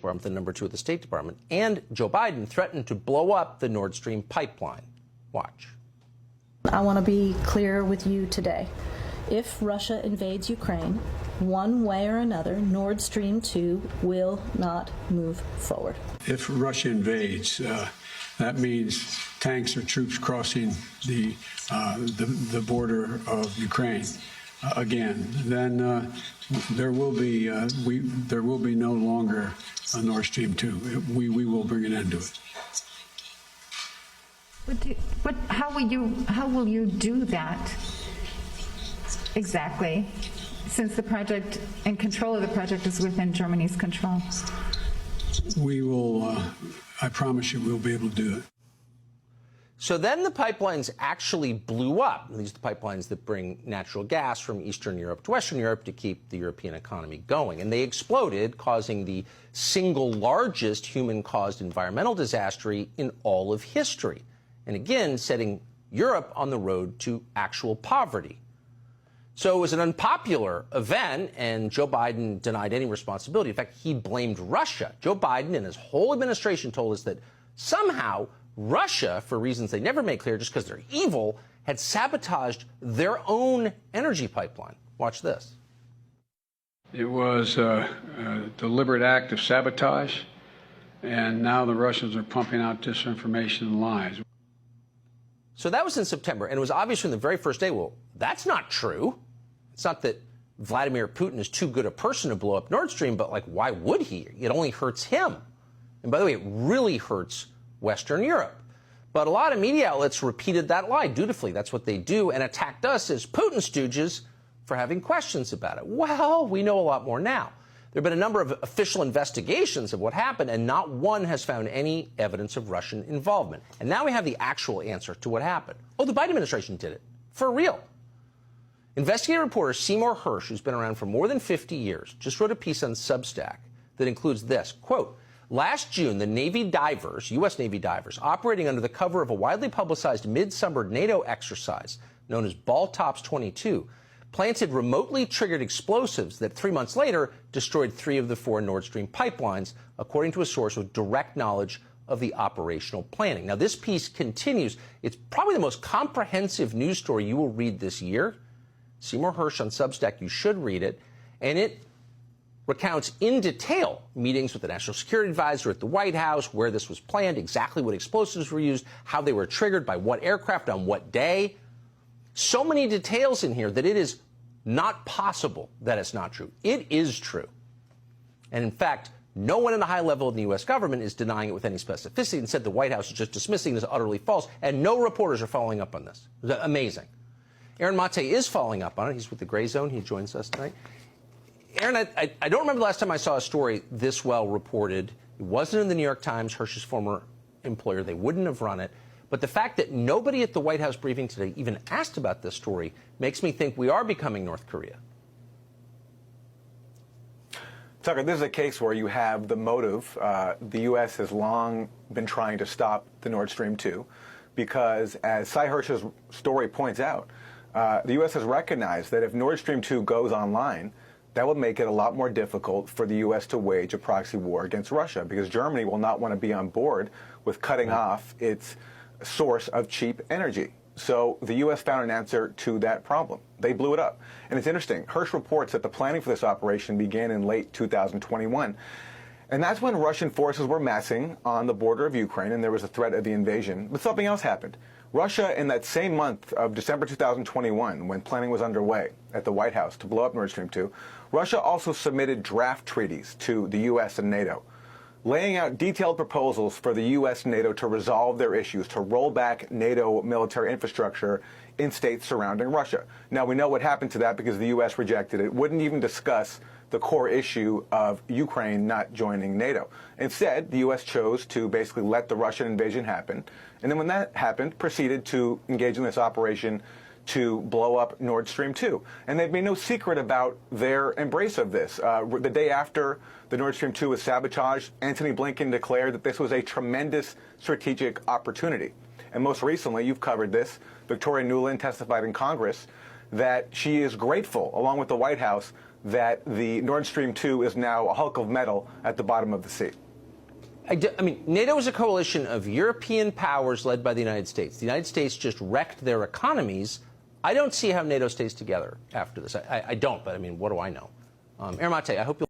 Department, the number 2 at the State Department, and Joe Biden threatened to blow up the Nord Stream pipeline. Watch. I want to be clear with you today. If Russia invades Ukraine, one way or another, Nord Stream 2 will not move forward. If Russia invades, that means tanks or troops crossing the border of Ukraine again. Then there will be no longer a Nord Stream 2. We will bring an end to it. How will you do that exactly, since the project and control of the project is within Germany's control? We will, I promise you, we'll be able to do it. So then the pipelines actually blew up. These are the pipelines that bring natural gas from Eastern Europe to Western Europe to keep the European economy going. And they exploded, causing the single largest human-caused environmental disaster in all of history. And again, setting Europe on the road to actual poverty. So it was an unpopular event, and Joe Biden denied any responsibility. In fact, he blamed Russia. Joe Biden and his whole administration told us that somehow Russia, for reasons they never made clear, just because they're evil, had sabotaged their own energy pipeline. Watch this. It was a deliberate act of sabotage, and now the Russians are pumping out disinformation and lies. So that was in September, and it was obvious from the very first day, well, that's not true. It's not that Vladimir Putin is too good a person to blow up Nord Stream, but, like, why would he? It only hurts him. And by the way, it really hurts Western Europe. But a lot of media outlets repeated that lie dutifully. That's what they do, and attacked us as Putin stooges for having questions about it. Well, we know a lot more now. There have been a number of official investigations of what happened, and not one has found any evidence of Russian involvement. And now we have the actual answer to what happened. Oh, the Biden administration did it. For real. Investigative reporter Seymour Hersh, who's been around for more than 50 years, just wrote a piece on Substack that includes this, quote, last June, the Navy divers, U.S. Navy divers, operating under the cover of a widely publicized midsummer NATO exercise known as Baltops 22, planted remotely triggered explosives that 3 months later destroyed 3 of the 4 Nord Stream pipelines, according to a source with direct knowledge of the operational planning. Now, this piece continues. It's probably the most comprehensive news story you will read this year. Seymour Hersh on Substack, you should read it. And it recounts in detail meetings with the National Security Advisor at the White House, where this was planned, exactly what explosives were used, how they were triggered, by what aircraft, on what day. So many details in here that it is not possible that it's not true. It is true. And in fact, no one at a high level in the U.S. government is denying it with any specificity, and said the White House is just dismissing it as utterly false, and no reporters are following up on this. Amazing. Aaron Mate is following up on it. He's with the Gray Zone. He joins us tonight. Aaron, I don't remember the last time I saw a story this well reported. It wasn't in the New York Times, Hersh's former employer. They wouldn't have run it. But the fact that nobody at the White House briefing today even asked about this story makes me think we are becoming North Korea. Tucker, this is a case where you have the motive. The U.S. has long been trying to stop the Nord Stream 2 because, as Cy Hersh's story points out, the U.S. has recognized that if Nord Stream 2 goes online, that would make it a lot more difficult for the U.S. to wage a proxy war against Russia, because Germany will not want to be on board with cutting off its source of cheap energy. So the U.S. found an answer to that problem. They blew it up. And it's interesting. Hersh reports that the planning for this operation began in late 2021. And that's when Russian forces were massing on the border of Ukraine, and there was a threat of the invasion. But something else happened. Russia, in that same month of December 2021, when planning was underway at the White House to blow up Nord Stream 2, Russia also submitted draft treaties to the U.S. and NATO, laying out detailed proposals for the U.S. and NATO to resolve their issues, to roll back NATO military infrastructure in states surrounding Russia. Now, we know what happened to that because the U.S. rejected it, wouldn't even discuss the core issue of Ukraine not joining NATO. Instead, the U.S. chose to basically let the Russian invasion happen, and then when that happened, proceeded to engage in this operation to blow up Nord Stream 2. And they've made no secret about their embrace of this. The day after the Nord Stream 2 was sabotaged, Antony Blinken declared that this was a tremendous strategic opportunity. And most recently, you've covered this, Victoria Nuland testified in Congress that she is grateful, along with the White House, that the Nord Stream 2 is now a hulk of metal at the bottom of the sea? I mean, NATO is a coalition of European powers led by the United States. The United States just wrecked their economies. I don't see how NATO stays together after this. I don't, but I mean, what do I know? Ermate, I hope you'll